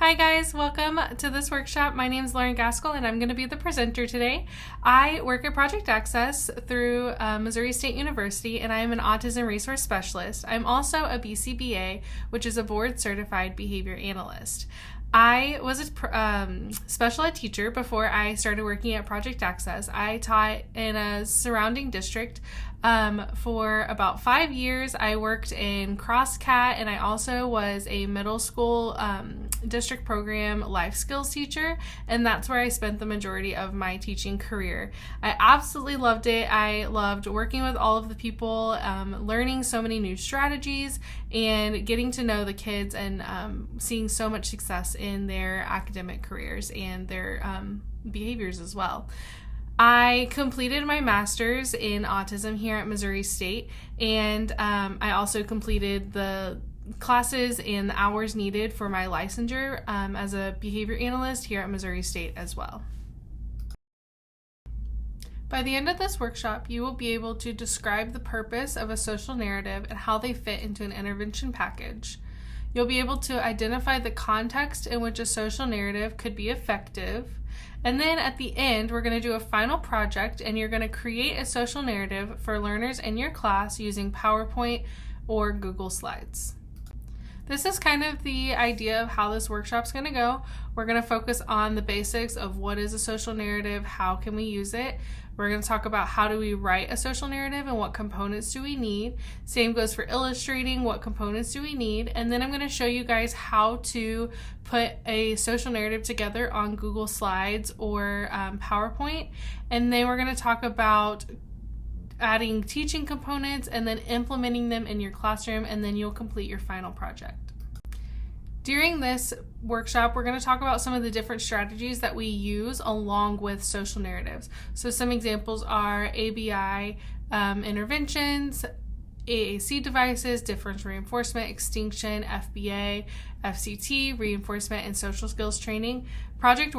Hi guys, welcome to this workshop. My name is Lauren Gaskell and I'm going to be the presenter today. I work at Project Access through Missouri State University and I am an autism resource specialist. I'm also a BCBA, which is a board certified behavior analyst. I was a special ed teacher before I started working at Project Access. I taught in a surrounding district for about 5 years. I worked in CrossCat and I also was a middle school district program life skills teacher, and that's where I spent the majority of my teaching career. I absolutely loved it. I loved working with all of the people, learning so many new strategies and getting to know the kids and seeing so much success in their academic careers and their behaviors as well. I completed my master's in autism here at Missouri State, and I also completed the classes and the hours needed for my licensure as a behavior analyst here at Missouri State as well. By the end of this workshop, you will be able to describe the purpose of a social narrative and how they fit into an intervention package. You'll be able to identify the context in which a social narrative could be effective. And then at the end, we're going to do a final project and you're going to create a social narrative for learners in your class using PowerPoint or Google Slides. This is kind of the idea of how this workshop's going to go. We're going to focus on the basics of what is a social narrative, how can we use it. We're going to talk about how do we write a social narrative and what components do we need. Same goes for illustrating, what components do we need. And then I'm going to show you guys how to put a social narrative together on Google Slides or PowerPoint. And then we're going to talk about adding teaching components and then implementing them in your classroom, and then you'll complete your final project. During this workshop, we're going to talk about some of the different strategies that we use along with social narratives. So some examples are ABI interventions, AAC devices, difference reinforcement, extinction, FBA, FCT, reinforcement, and social skills training. Project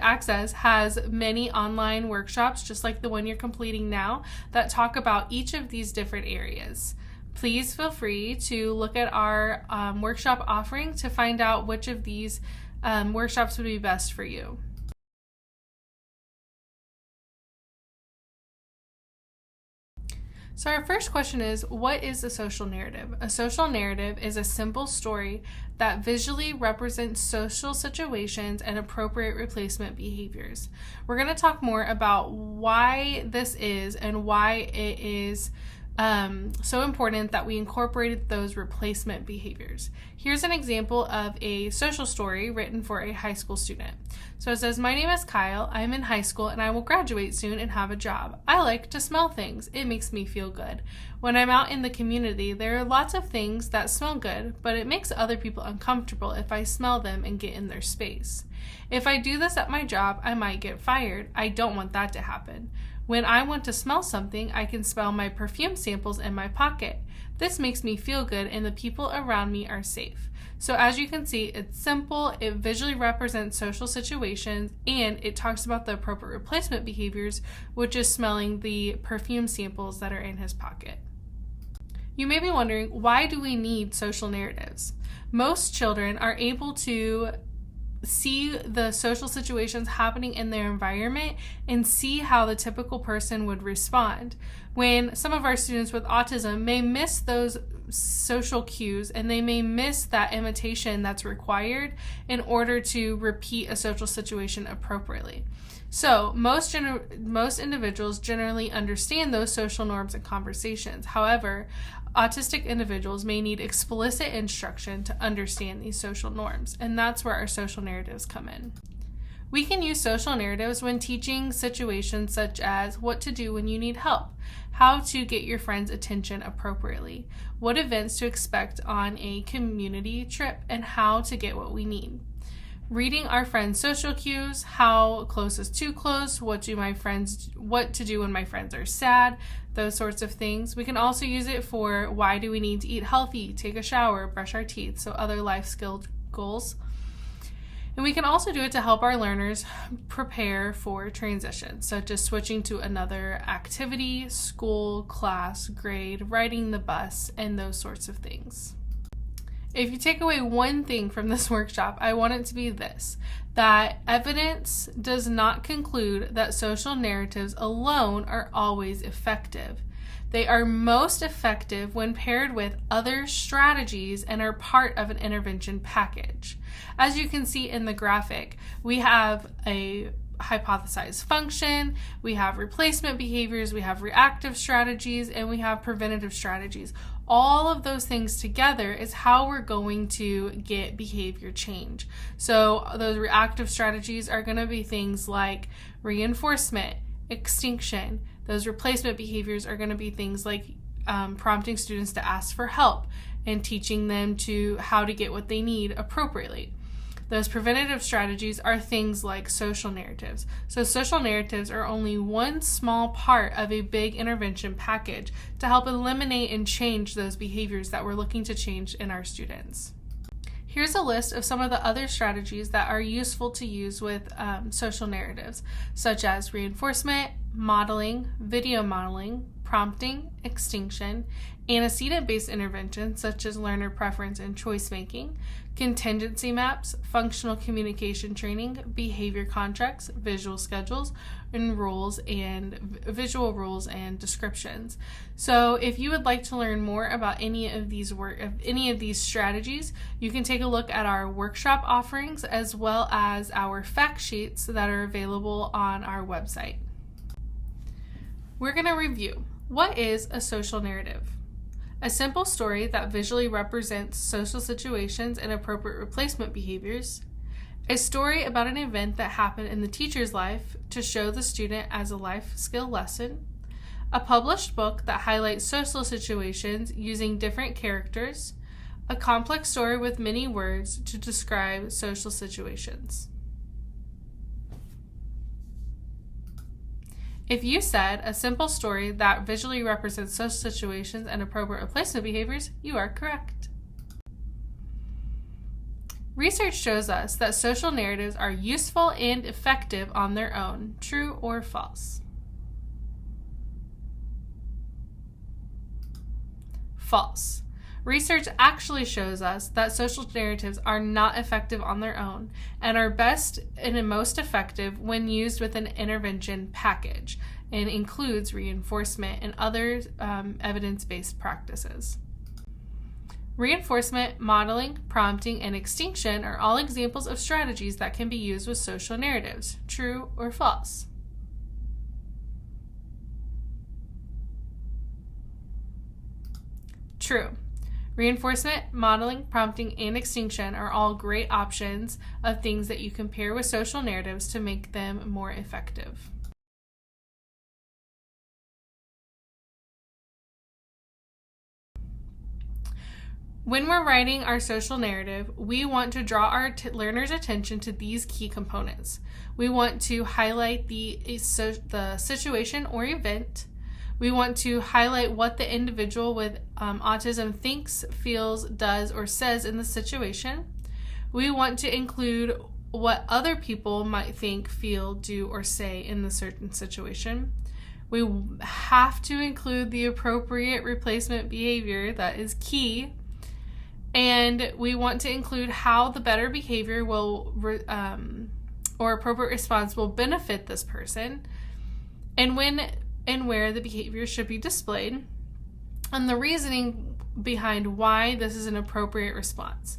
Access has many online workshops, just like the one you're completing now, that talk about each of these different areas. Please feel free to look at our workshop offering to find out which of these workshops would be best for you. So our first question is, what is a social narrative? A social narrative is a simple story that visually represents social situations and appropriate replacement behaviors. We're going to talk more about why this is and why it is so important that we incorporated those replacement behaviors. Here's an example of a social story written for a high school student. So it says, my name is Kyle, I'm in high school and I will graduate soon and have a job. I like to smell things. It makes me feel good. When I'm out in the community, there are lots of things that smell good, but it makes other people uncomfortable if I smell them and get in their space. If I do this at my job, I might get fired. I don't want that to happen. When I want to smell something, I can smell my perfume samples in my pocket. This makes me feel good and the people around me are safe. So as you can see, it's simple, it visually represents social situations, and it talks about the appropriate replacement behaviors, which is smelling the perfume samples that are in his pocket. You may be wondering, why do we need social narratives? Most children are able to see the social situations happening in their environment and see how the typical person would respond. When some of our students with autism may miss those social cues and they may miss that imitation that's required in order to repeat a social situation appropriately. So most individuals generally understand those social norms and conversations. However, autistic individuals may need explicit instruction to understand these social norms, and that's where our social narratives come in. We can use social narratives when teaching situations such as what to do when you need help, how to get your friend's attention appropriately, what events to expect on a community trip, and how to get what we need. Reading our friends' social cues, how close is too close, what to do when my friends are sad, those sorts of things. We can also use it for why do we need to eat healthy, take a shower, brush our teeth, so other life skill goals. And we can also do it to help our learners prepare for transitions, such as switching to another activity, school, class, grade, riding the bus, and those sorts of things. If you take away one thing from this workshop, I want it to be this: that evidence does not conclude that social narratives alone are always effective. They are most effective when paired with other strategies and are part of an intervention package. As you can see in the graphic, we have a hypothesized function, we have replacement behaviors, we have reactive strategies, and we have preventative strategies. All of those things together is how we're going to get behavior change. So those reactive strategies are going to be things like reinforcement, extinction. Those replacement behaviors are going to be things like prompting students to ask for help and teaching them how to get what they need appropriately. Those preventative strategies are things like social narratives. So social narratives are only one small part of a big intervention package to help eliminate and change those behaviors that we're looking to change in our students. Here's a list of some of the other strategies that are useful to use with social narratives, such as reinforcement, modeling, video modeling, prompting, extinction, antecedent-based interventions such as learner preference and choice making, contingency maps, functional communication training, behavior contracts, visual schedules, and visual rules and descriptions. So if you would like to learn more about any of these strategies, you can take a look at our workshop offerings as well as our fact sheets that are available on our website. We're going to review. What is a social narrative? A simple story that visually represents social situations and appropriate replacement behaviors. A story about an event that happened in the teacher's life to show the student as a life skill lesson. A published book that highlights social situations using different characters. A complex story with many words to describe social situations. If you said a simple story that visually represents social situations and appropriate replacement behaviors, you are correct. Research shows us that social narratives are useful and effective on their own. True or false? False. Research actually shows us that social narratives are not effective on their own and are best and most effective when used with an intervention package and includes reinforcement and other evidence-based practices. Reinforcement, modeling, prompting, and extinction are all examples of strategies that can be used with social narratives. True or false? True. Reinforcement, modeling, prompting, and extinction are all great options of things that you can pair with social narratives to make them more effective. When we're writing our social narrative, we want to draw our learners' attention to these key components. We want to highlight the situation or event. We want to highlight what the individual with autism thinks, feels, does, or says in the situation. We want to include what other people might think, feel, do, or say in the certain situation. We have to include the appropriate replacement behavior, that is key. And we want to include how the better behavior will or appropriate response will benefit this person, and when and where the behavior should be displayed, and the reasoning behind why this is an appropriate response.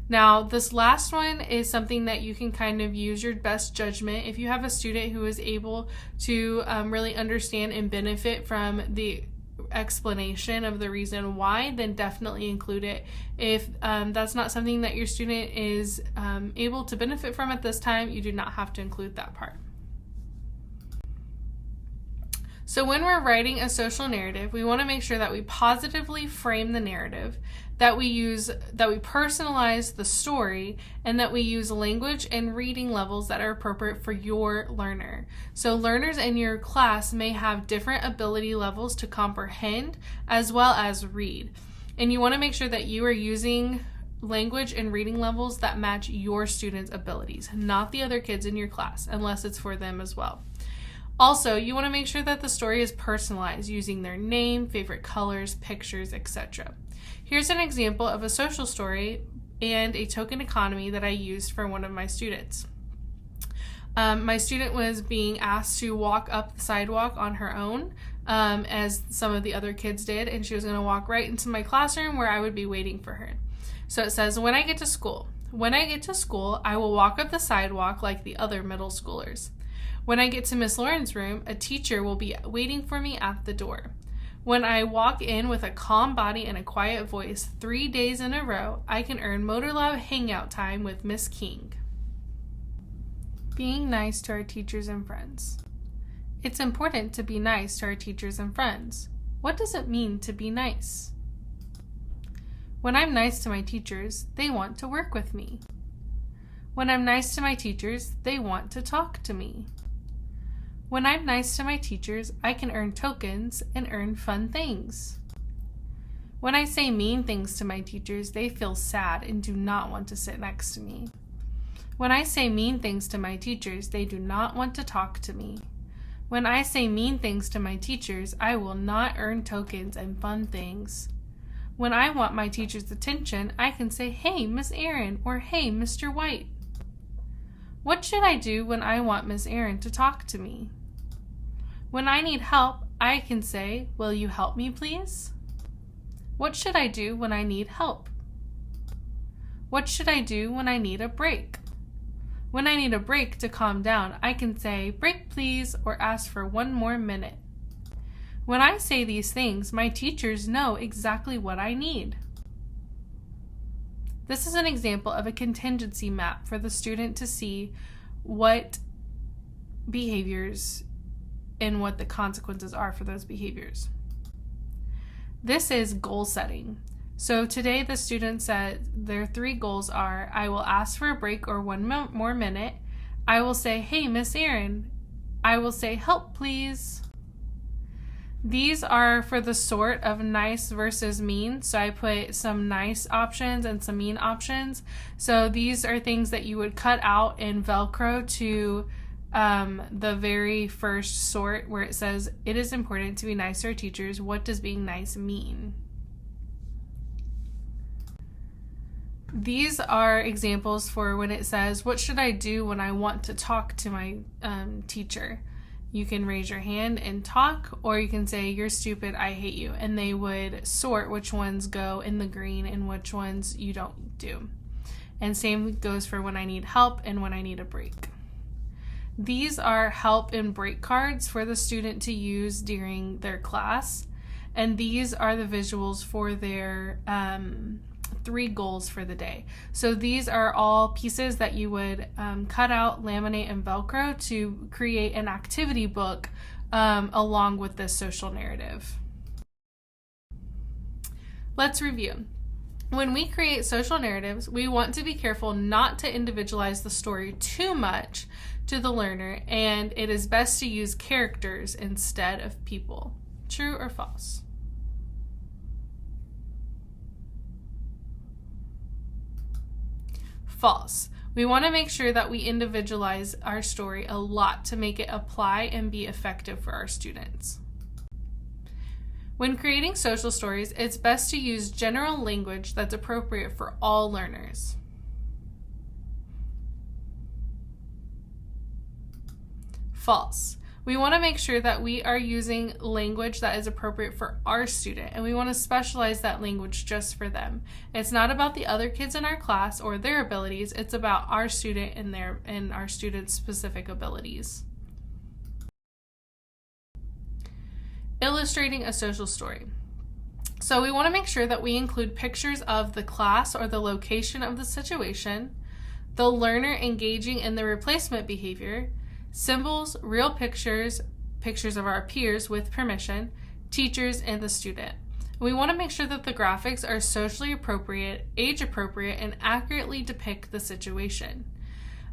Now, this last one is something that you can kind of use your best judgment. If you have a student who is able to really understand and benefit from the explanation of the reason why, then definitely include it. If that's not something that your student is able to benefit from at this time, you do not have to include that part. So when we're writing a social narrative, we want to make sure that we positively frame the narrative, that we personalize the story, and that we use language and reading levels that are appropriate for your learner. So learners in your class may have different ability levels to comprehend as well as read. And you want to make sure that you are using language and reading levels that match your students' abilities, not the other kids in your class, unless it's for them as well. Also, you want to make sure that the story is personalized using their name, favorite colors, pictures, etc. Here's an example of a social story and a token economy that I used for one of my students. My student was being asked to walk up the sidewalk on her own, as some of the other kids did, and she was going to walk right into my classroom where I would be waiting for her. So it says, when I get to school, I will walk up the sidewalk like the other middle schoolers. When I get to Miss Lauren's room, a teacher will be waiting for me at the door. When I walk in with a calm body and a quiet voice 3 days in a row, I can earn Motor Lab hangout time with Miss King. Being nice to our teachers and friends. It's important to be nice to our teachers and friends. What does it mean to be nice? When I'm nice to my teachers, they want to work with me. When I'm nice to my teachers, they want to talk to me. When I'm nice to my teachers, I can earn tokens and earn fun things. When I say mean things to my teachers, they feel sad and do not want to sit next to me. When I say mean things to my teachers, they do not want to talk to me. When I say mean things to my teachers, I will not earn tokens and fun things. When I want my teacher's attention, I can say, "Hey, Miss Erin," or "Hey, Mr. White." What should I do when I want Miss Erin to talk to me? When I need help, I can say, "Will you help me, please?" What should I do when I need help? What should I do when I need a break? When I need a break to calm down, I can say, "Break, please," or ask for 1 more minute. When I say these things, my teachers know exactly what I need. This is an example of a contingency map for the student to see what behaviors and what the consequences are for those behaviors. This is goal setting. So today the student said their 3 goals are, I will ask for a break or 1 more minute. I will say, "Hey, Miss Erin." I will say, "Help, please." These are for the sort of nice versus mean. So I put some nice options and some mean options. So these are things that you would cut out in Velcro to the very first sort where it says, "It is important to be nice to our teachers. What does being nice mean?" These are examples for when it says, "What should I do when I want to talk to my teacher?" You can raise your hand and talk, or you can say, "You're stupid, I hate you." And they would sort which ones go in the green and which ones you don't do. And same goes for when I need help and when I need a break. These are help and break cards for the student to use during their class. And these are the visuals for their 3 goals for the day. So these are all pieces that you would cut out, laminate, and Velcro to create an activity book along with this social narrative. Let's review. When we create social narratives, we want to be careful not to individualize the story too much to the learner, and it is best to use characters instead of people. True or false? False. We want to make sure that we individualize our story a lot to make it apply and be effective for our students. When creating social stories, it's best to use general language that's appropriate for all learners. False. We want to make sure that we are using language that is appropriate for our student, and we want to specialize that language just for them. It's not about the other kids in our class or their abilities, it's about our student and our student's specific abilities. Illustrating a social story. So we want to make sure that we include pictures of the class or the location of the situation, the learner engaging in the replacement behavior, symbols, real pictures, pictures of our peers with permission, teachers, and the student. We want to make sure that the graphics are socially appropriate, age appropriate, and accurately depict the situation.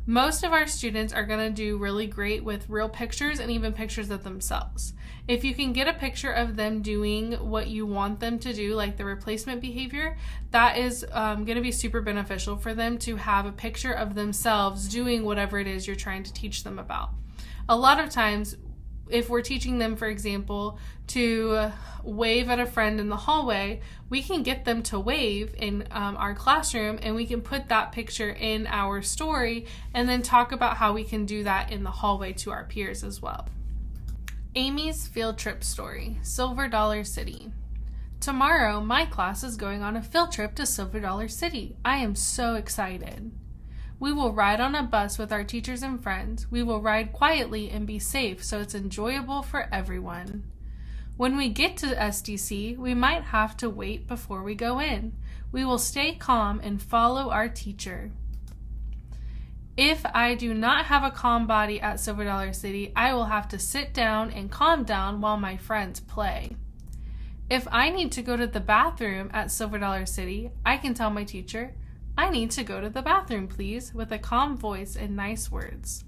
Most of our students are going to do really great with real pictures and even pictures of themselves. If you can get a picture of them doing what you want them to do, like the replacement behavior, that is going to be super beneficial for them to have a picture of themselves doing whatever it is you're trying to teach them about. A lot of times, if we're teaching them, for example, to wave at a friend in the hallway, we can get them to wave in our classroom, and we can put that picture in our story and then talk about how we can do that in the hallway to our peers as well. Amy's field trip story, Silver Dollar City. Tomorrow, my class is going on a field trip to Silver Dollar City. I am so excited. We will ride on a bus with our teachers and friends. We will ride quietly and be safe so it's enjoyable for everyone. When we get to SDC, we might have to wait before we go in. We will stay calm and follow our teacher. If I do not have a calm body at Silver Dollar City, I will have to sit down and calm down while my friends play. If I need to go to the bathroom at Silver Dollar City, I can tell my teacher, I need to go to the bathroom, please, with a calm voice and nice words.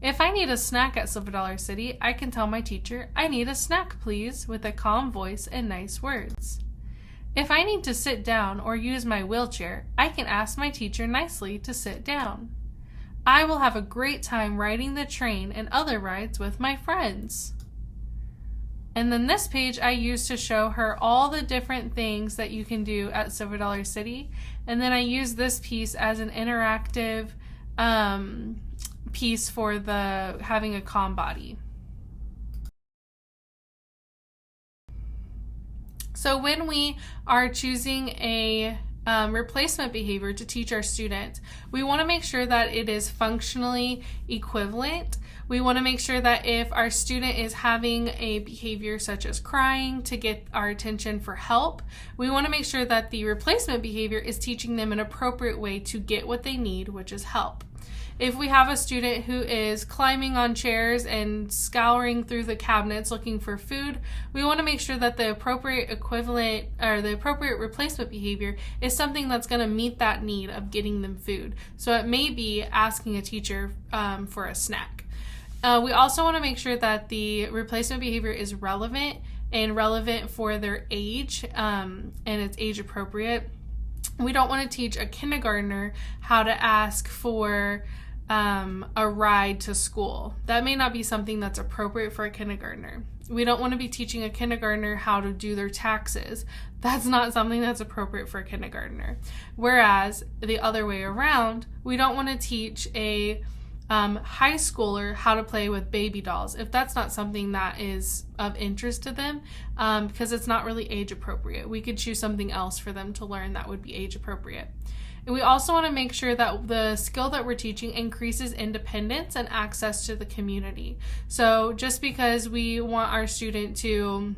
If I need a snack at Silver Dollar City, I can tell my teacher, I need a snack, please, with a calm voice and nice words. If I need to sit down or use my wheelchair, I can ask my teacher nicely to sit down. I will have a great time riding the train and other rides with my friends. And then this page I use to show her all the different things that you can do at Silver Dollar City. And then I use this piece as an interactive piece for the having a calm body. So when we are choosing a replacement behavior to teach our students, we want to make sure that it is functionally equivalent. We want to make sure that if our student is having a behavior such as crying to get our attention for help, we want to make sure that the replacement behavior is teaching them an appropriate way to get what they need, which is help. If we have a student who is climbing on chairs and scouring through the cabinets looking for food, we want to make sure that the appropriate equivalent or the appropriate replacement behavior is something that's going to meet that need of getting them food. So it may be asking a teacher for a snack. We also want to make sure that the replacement behavior is relevant for their age, and it's age appropriate. We don't want to teach a kindergartner how to ask for a ride to school. That may not be something that's appropriate for a kindergartner. We don't want to be teaching a kindergartner how to do their taxes. That's not something that's appropriate for a kindergartner. Whereas the other way around, we don't want to teach a high schooler how to play with baby dolls if that's not something that is of interest to them, because it's not really age appropriate. We could choose something else for them to learn that would be age appropriate. And we also want to make sure that the skill that we're teaching increases independence and access to the community. So just because we want our student to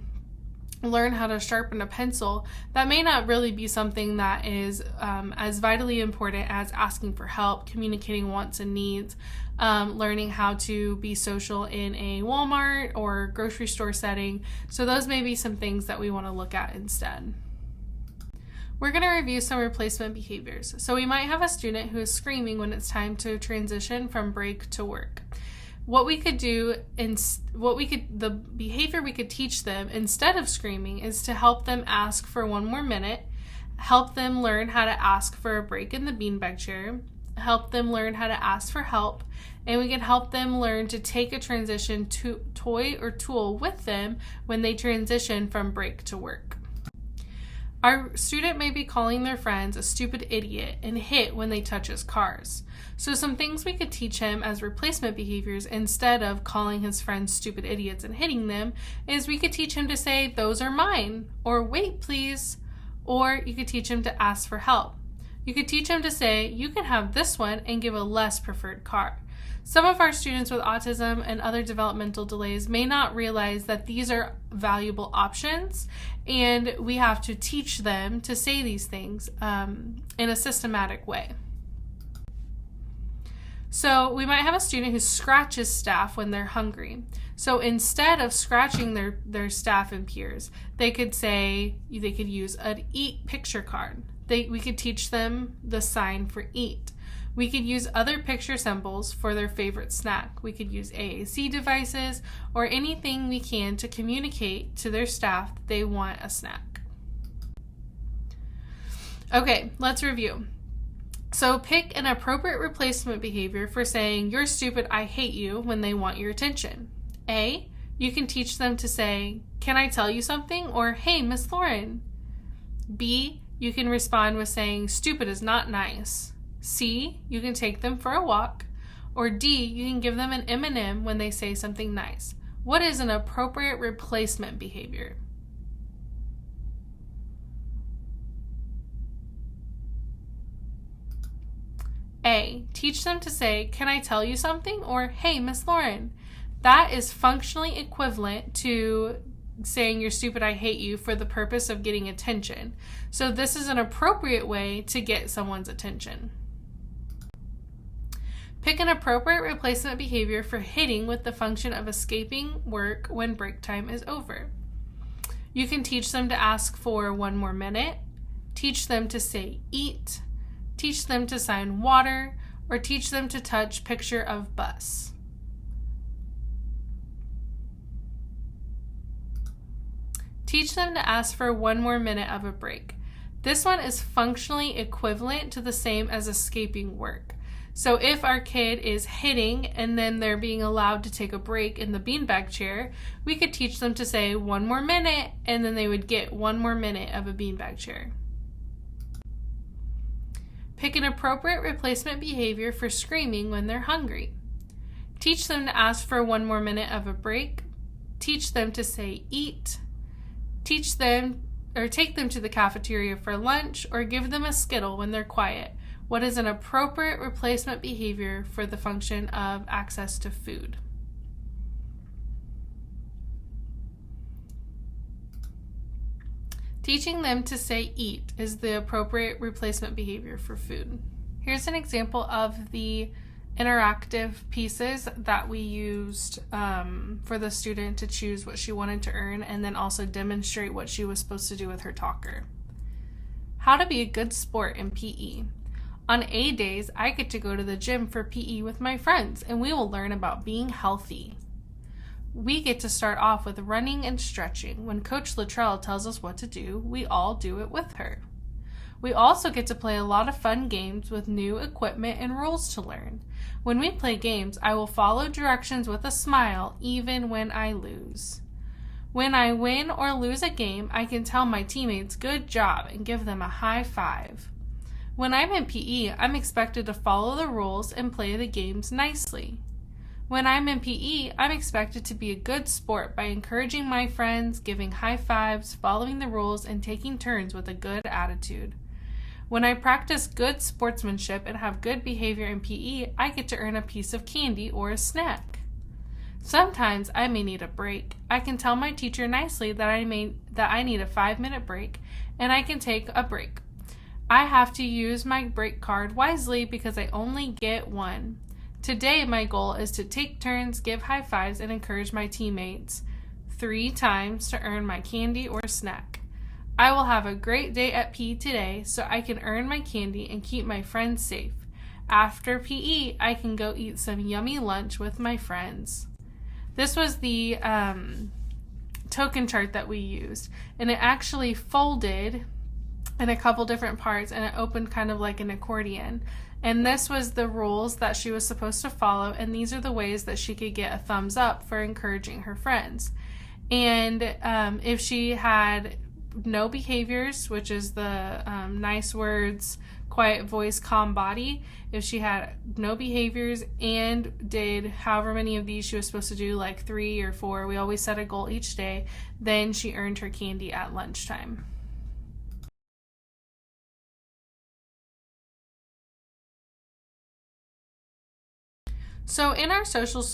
learn how to sharpen a pencil, that may not really be something that is as vitally important as asking for help, communicating wants and needs, learning how to be social in a Walmart or grocery store setting. So those may be some things that we want to look at instead. We're going to review some replacement behaviors. So we might have a student who is screaming when it's time to transition from break to work. What we could do, the behavior we could teach them instead of screaming is to help them ask for one more minute, help them learn how to ask for a break in the beanbag chair, help them learn how to ask for help, and we can help them learn to take a transition toy or tool with them when they transition from break to work. Our student may be calling their friends a stupid idiot and hit when they touch his cars. So some things we could teach him as replacement behaviors instead of calling his friends stupid idiots and hitting them is we could teach him to say, "Those are mine," or "Wait, please," or you could teach him to ask for help. You could teach him to say, "You can have this one," and give a less preferred car. Some of our students with autism and other developmental delays may not realize that these are valuable options, and we have to teach them to say these things in a systematic way. So we might have a student who scratches staff when they're hungry. So instead of scratching their staff and peers, they could use an eat picture card. We could teach them the sign for eat. We could use other picture symbols for their favorite snack. We could use AAC devices or anything we can to communicate to their staff that they want a snack. Okay, let's review. So pick an appropriate replacement behavior for saying, "You're stupid, I hate you," when they want your attention. A, you can teach them to say, "Can I tell you something?" or "Hey, Miss Lauren." B, you can respond with saying, "Stupid is not nice." C, you can take them for a walk. Or D, you can give them an M&M when they say something nice. What is an appropriate replacement behavior? A, teach them to say, "Can I tell you something?" or "Hey, Miss Lauren." That is functionally equivalent to saying "You're stupid, I hate you" for the purpose of getting attention. So this is an appropriate way to get someone's attention. Pick an appropriate replacement behavior for hitting with the function of escaping work when break time is over. You can teach them to ask for 1 more minute, teach them to say "eat," teach them to sign water, or teach them to touch picture of bus. Teach them to ask for 1 more minute of a break. This one is functionally equivalent to the same as escaping work. So if our kid is hitting and then they're being allowed to take a break in the beanbag chair, we could teach them to say 1 more minute, and then they would get 1 more minute of a beanbag chair. Pick an appropriate replacement behavior for screaming when they're hungry. Teach them to ask for 1 more minute of a break. Teach them to say "eat." Teach them or take them to the cafeteria for lunch, or give them a Skittle when they're quiet. What is an appropriate replacement behavior for the function of access to food? Teaching them to say "eat" is the appropriate replacement behavior for food. Here's an example of the interactive pieces that we used for the student to choose what she wanted to earn, and then also demonstrate what she was supposed to do with her talker. How to be a good sport in PE. On A days, I get to go to the gym for PE with my friends, and we will learn about being healthy. We get to start off with running and stretching. When Coach Luttrell tells us what to do, we all do it with her. We also get to play a lot of fun games with new equipment and rules to learn. When we play games, I will follow directions with a smile, even when I lose. When I win or lose a game, I can tell my teammates "good job" and give them a high five. When I'm in PE, I'm expected to follow the rules and play the games nicely. When I'm in PE, I'm expected to be a good sport by encouraging my friends, giving high fives, following the rules, and taking turns with a good attitude. When I practice good sportsmanship and have good behavior in PE, I get to earn a piece of candy or a snack. Sometimes I may need a break. I can tell my teacher nicely that I need a 5-minute break, and I can take a break. I have to use my break card wisely because I only get one. Today, my goal is to take turns, give high fives, and encourage my teammates 3 times to earn my candy or snack. I will have a great day at PE today so I can earn my candy and keep my friends safe. After PE, I can go eat some yummy lunch with my friends. This was the token chart that we used, and it actually folded in a couple different parts, and it opened kind of like an accordion. And this was the rules that she was supposed to follow, and these are the ways that she could get a thumbs up for encouraging her friends. And if she had no behaviors, which is the nice words, quiet voice, calm body, if she had no behaviors and did however many of these she was supposed to do, like 3 or 4, we always set a goal each day, then she earned her candy at lunchtime. So in our social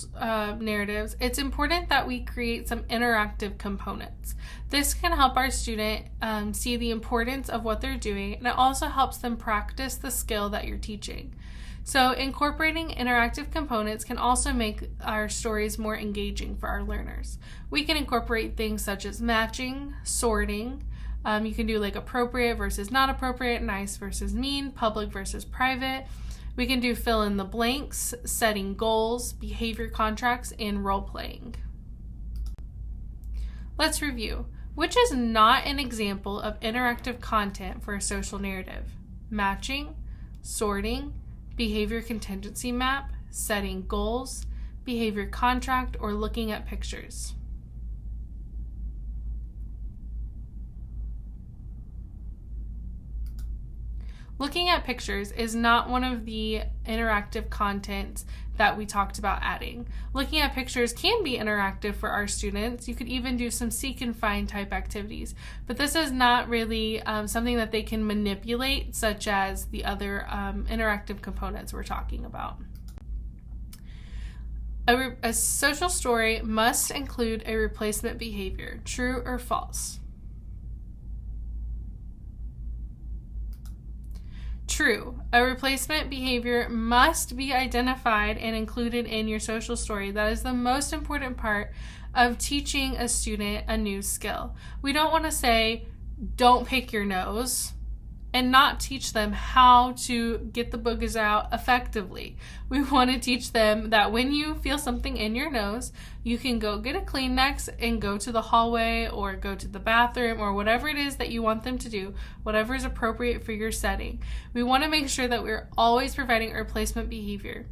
narratives, it's important that we create some interactive components. This can help our student see the importance of what they're doing, and it also helps them practice the skill that you're teaching. So incorporating interactive components can also make our stories more engaging for our learners. We can incorporate things such as matching, sorting. You can do like appropriate versus not appropriate, nice versus mean, public versus private. We can do fill in the blanks, setting goals, behavior contracts, and role playing. Let's review. Which is not an example of interactive content for a social narrative? Matching, sorting, behavior contingency map, setting goals, behavior contract, or looking at pictures? Looking at pictures is not one of the interactive content that we talked about adding. Looking at pictures can be interactive for our students. You could even do some seek and find type activities, but this is not really something that they can manipulate, such as the other interactive components we're talking about. A social story must include a replacement behavior, true or false? True. A replacement behavior must be identified and included in your social story. That is the most important part of teaching a student a new skill. We don't want to say, don't pick your nose, and not teach them how to get the boogers out effectively. We want to teach them that when you feel something in your nose, you can go get a Kleenex and go to the hallway or go to the bathroom or whatever it is that you want them to do, whatever is appropriate for your setting. We want to make sure that we're always providing a replacement behavior.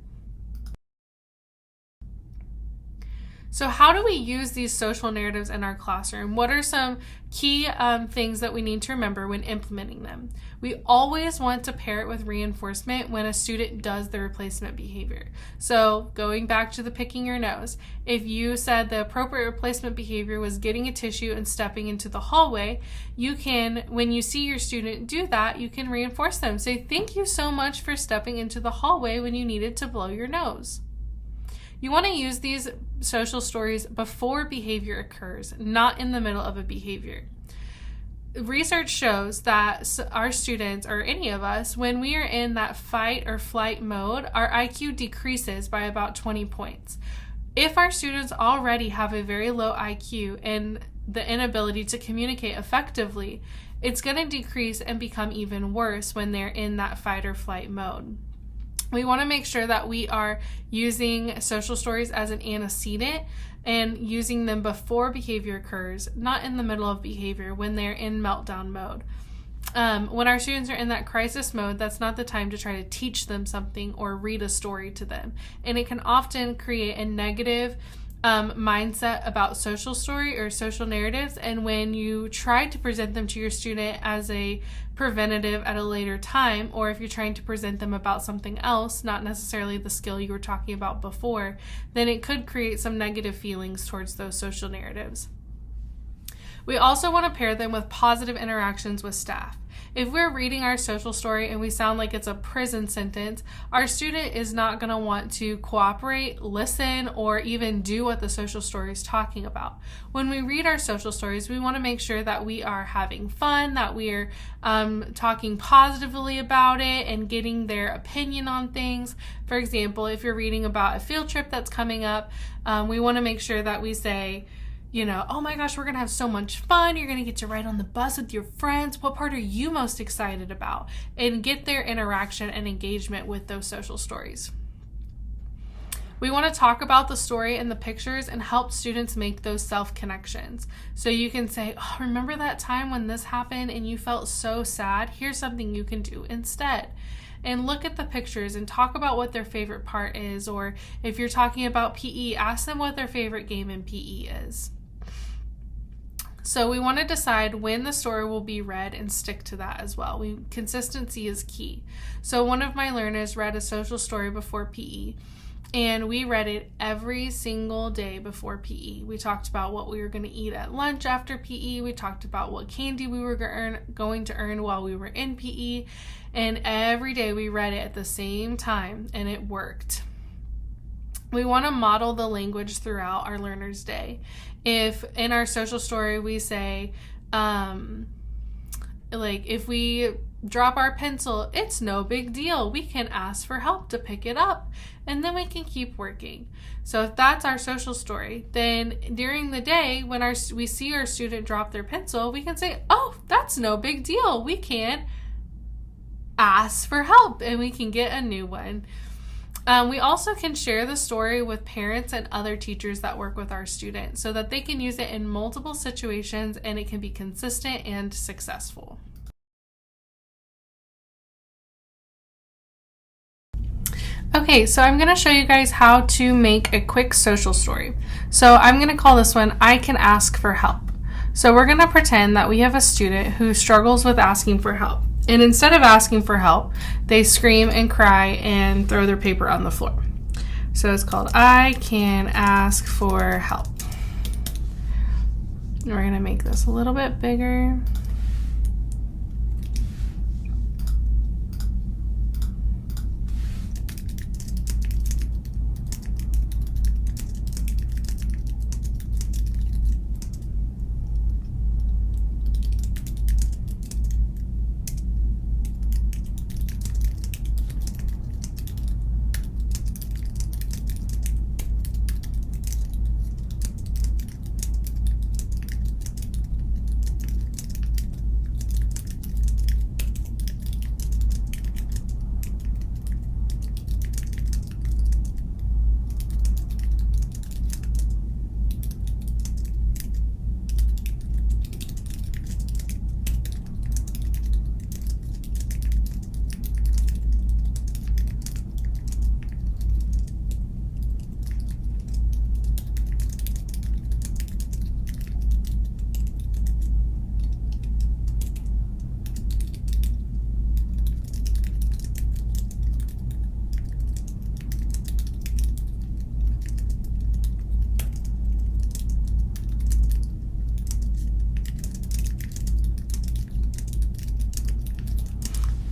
So how do we use these social narratives in our classroom? What are some key things that we need to remember when implementing them? We always want to pair it with reinforcement when a student does the replacement behavior. So going back to the picking your nose, if you said the appropriate replacement behavior was getting a tissue and stepping into the hallway, you can, when you see your student do that, you can reinforce them. Say, thank you so much for stepping into the hallway when you needed to blow your nose. You want to use these social stories before behavior occurs, not in the middle of a behavior. Research shows that our students, or any of us, when we are in that fight or flight mode, our IQ decreases by about 20 points. If our students already have a very low IQ and the inability to communicate effectively, it's going to decrease and become even worse when they're in that fight or flight mode. We want to make sure that we are using social stories as an antecedent and using them before behavior occurs, not in the middle of behavior when they're in meltdown mode. When our students are in that crisis mode, that's not the time to try to teach them something or read a story to them. And it can often create a negative mindset about social story or social narratives, and when you try to present them to your student as a preventative at a later time, or if you're trying to present them about something else, not necessarily the skill you were talking about before, then it could create some negative feelings towards those social narratives. We also want to pair them with positive interactions with staff. If we're reading our social story and we sound like it's a prison sentence, our student is not going to want to cooperate, listen, or even do what the social story is talking about. When we read our social stories, we want to make sure that we are having fun, that we're talking positively about it and getting their opinion on things. For example, if you're reading about a field trip that's coming up, we want to make sure that we say, oh my gosh, we're going to have so much fun. You're going to get to ride on the bus with your friends. What part are you most excited about? And get their interaction and engagement with those social stories. We want to talk about the story and the pictures and help students make those self-connections. So you can say, oh, remember that time when this happened and you felt so sad? Here's something you can do instead. And look at the pictures and talk about what their favorite part is. Or if you're talking about PE, ask them what their favorite game in PE is. So we want to decide when the story will be read and stick to that as well. Consistency is key. So one of my learners read a social story before PE, and we read it every single day before PE. We talked about what we were going to eat at lunch after PE. We talked about what candy we were going to earn while we were in PE. And every day we read it at the same time, and it worked. We want to model the language throughout our learner's day. If in our social story we say, if we drop our pencil, it's no big deal. We can ask for help to pick it up, and then we can keep working. So if that's our social story, then during the day when we see our student drop their pencil, we can say, oh, that's no big deal. We can ask for help, and we can get a new one. We also can share the story with parents and other teachers that work with our students so that they can use it in multiple situations and it can be consistent and successful. Okay, so I'm going to show you guys how to make a quick social story. So I'm going to call this one, I Can Ask for Help. So we're going to pretend that we have a student who struggles with asking for help. And instead of asking for help, they scream and cry and throw their paper on the floor. So it's called I Can Ask for Help. And we're going to make this a little bit bigger.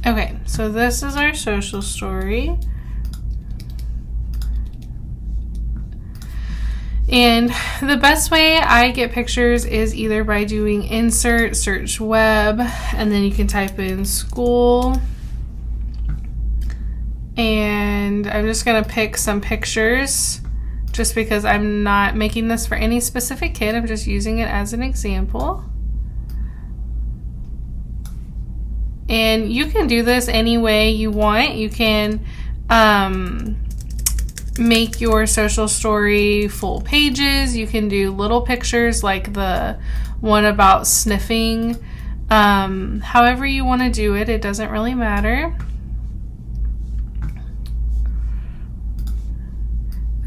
Okay, so this is our social story. And the best way I get pictures is either by doing insert, search web, and then you can type in school. And I'm just going to pick some pictures just because I'm not making this for any specific kid. I'm just using it as an example. And you can do this any way you want. You can make your social story full pages. You can do little pictures like the one about sniffing. However you want to do it, it doesn't really matter.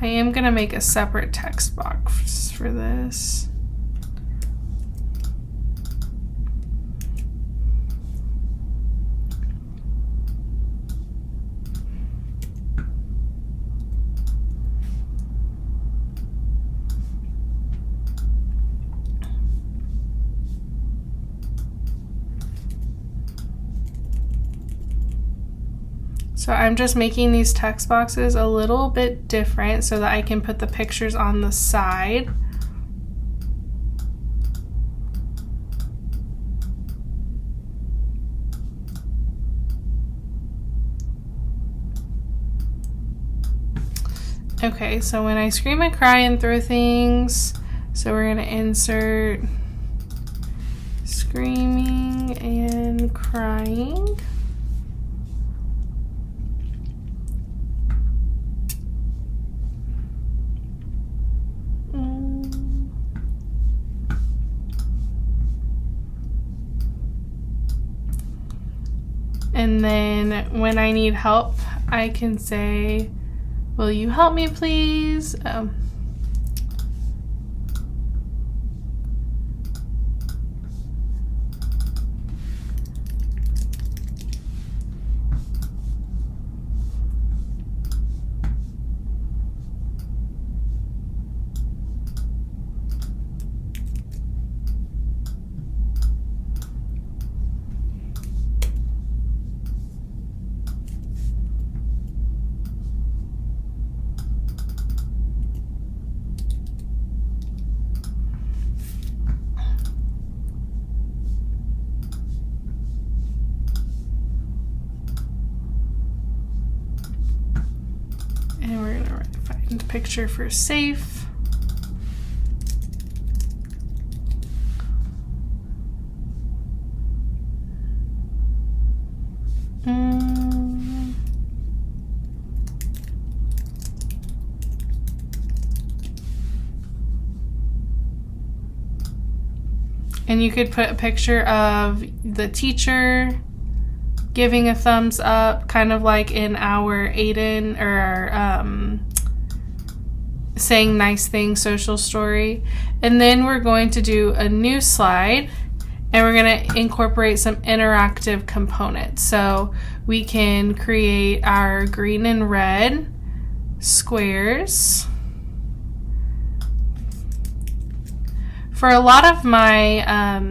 I am going to make a separate text box for this. So I'm just making these text boxes a little bit different so that I can put the pictures on the side. Okay, so when I scream and cry and throw things, so we're gonna insert screaming and crying. And then when I need help, I can say, will you help me please? And we're gonna find picture for safe. And you could put a picture of the teacher giving a thumbs up, kind of like in our Aiden or our saying nice things social story. And then we're going to do a new slide, and we're going to incorporate some interactive components. So we can create our green and red squares. For a lot of my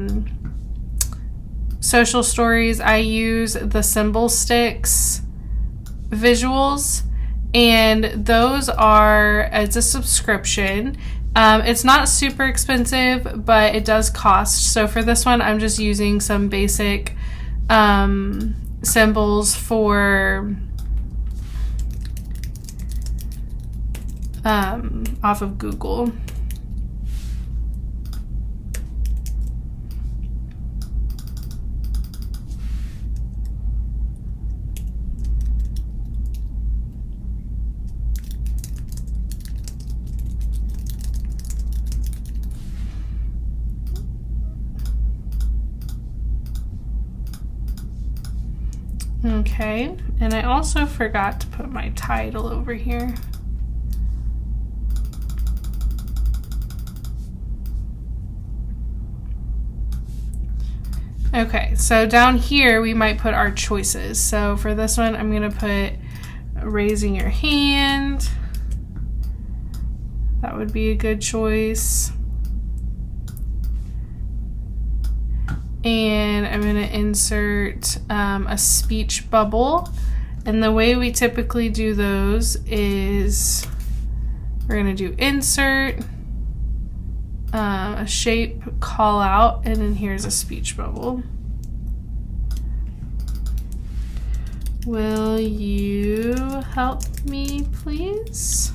social stories, I use the symbol sticks visuals, and those are, it's a subscription. It's not super expensive, but it does cost. So for this one, I'm just using some basic symbols for off of Google. Okay, and I also forgot to put my title over here. Okay, so down here we might put our choices. So for this one, I'm going to put raising your hand. That would be a good choice. And I'm going to insert a speech bubble. And the way we typically do those is we're going to do insert, a shape call out, and then here's a speech bubble. Will you help me, please?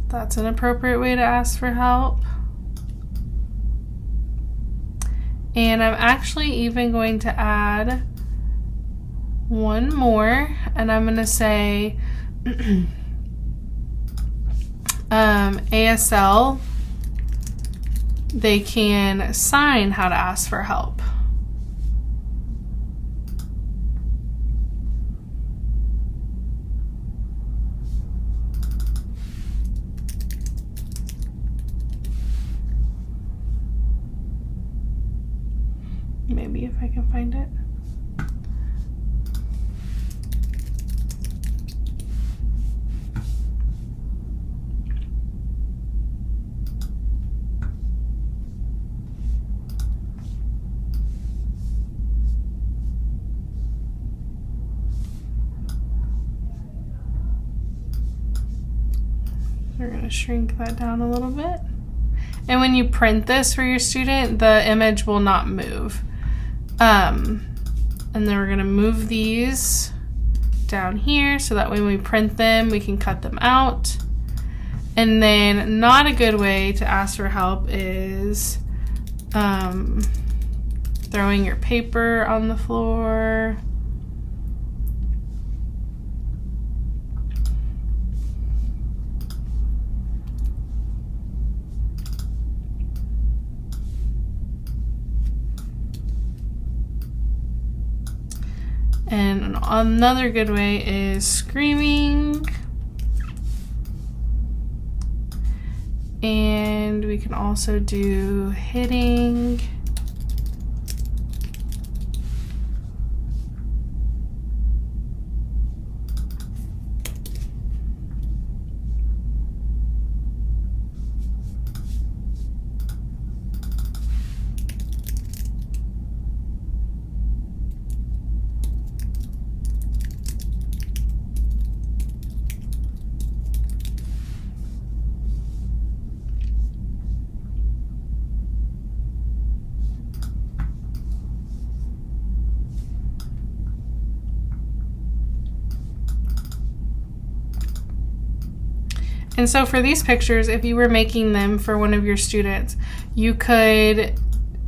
That's an appropriate way to ask for help. And I'm actually even going to add one more, and I'm going to say ASL, they can sign how to ask for help. Maybe if I can find it. We're going to shrink that down a little bit. And when you print this for your student, the image will not move. And then we're going to move these down here so that when we print them, we can cut them out. And then not a good way to ask for help is throwing your paper on the floor. And another good way is screaming. And we can also do hitting. And so for these pictures, if you were making them for one of your students, you could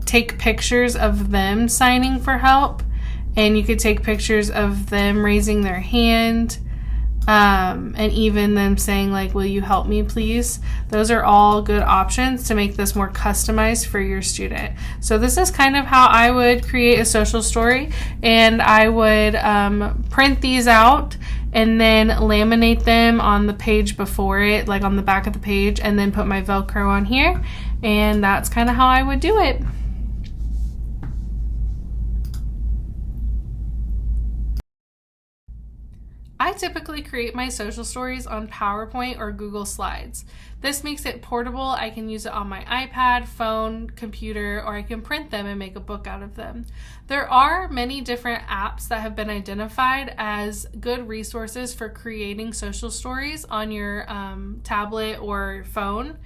take pictures of them signing for help, and you could take pictures of them raising their hand. and even them saying like, will you help me please? Those are all good options to make this more customized for your student. So this is kind of how I would create a social story, and I would print these out and then laminate them on the page before it, like on the back of the page, and then put my Velcro on here, and that's kind of how I would do it. I typically create my social stories on PowerPoint or Google Slides. This makes it portable. I can use it on my iPad, phone, computer, or I can print them and make a book out of them. There are many different apps that have been identified as good resources for creating social stories on your tablet or phone.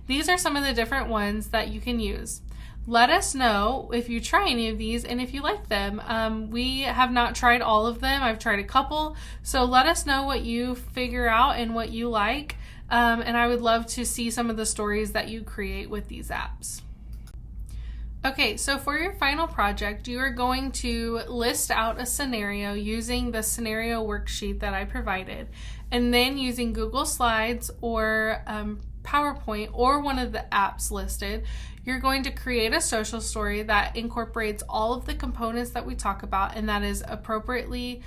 These are some of the different ones that you can use. Let us know if you try any of these and if you like them. We have not tried all of them. I've tried a couple. So let us know what you figure out and what you like. And I would love to see some of the stories that you create with these apps. Okay, so for your final project, you are going to list out a scenario using the scenario worksheet that I provided, and then using Google Slides or PowerPoint or one of the apps listed, you're going to create a social story that incorporates all of the components that we talk about and that is appropriately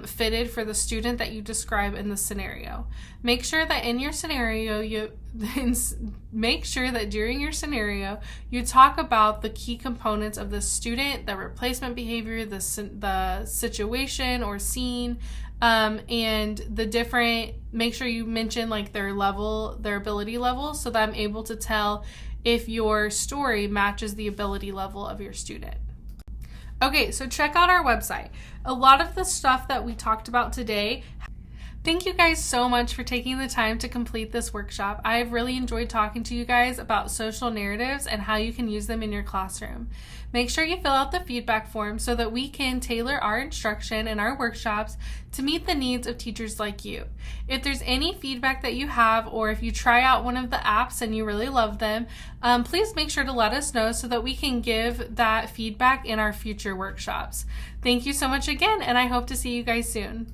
fitted for the student that you describe in the scenario. Make sure that in your scenario, make sure that during your scenario, you talk about the key components of the student, the replacement behavior, the situation or scene, and the different, make sure you mention like their ability level, so that I'm able to tell if your story matches the ability level of your student. Okay, so check out our website. A lot of the stuff that we talked about today. Thank you guys so much for taking the time to complete this workshop. I have really enjoyed talking to you guys about social narratives and how you can use them in your classroom. Make sure you fill out the feedback form so that we can tailor our instruction and our workshops to meet the needs of teachers like you. If there's any feedback that you have, or if you try out one of the apps and you really love them, please make sure to let us know so that we can give that feedback in our future workshops. Thank you so much again, and I hope to see you guys soon.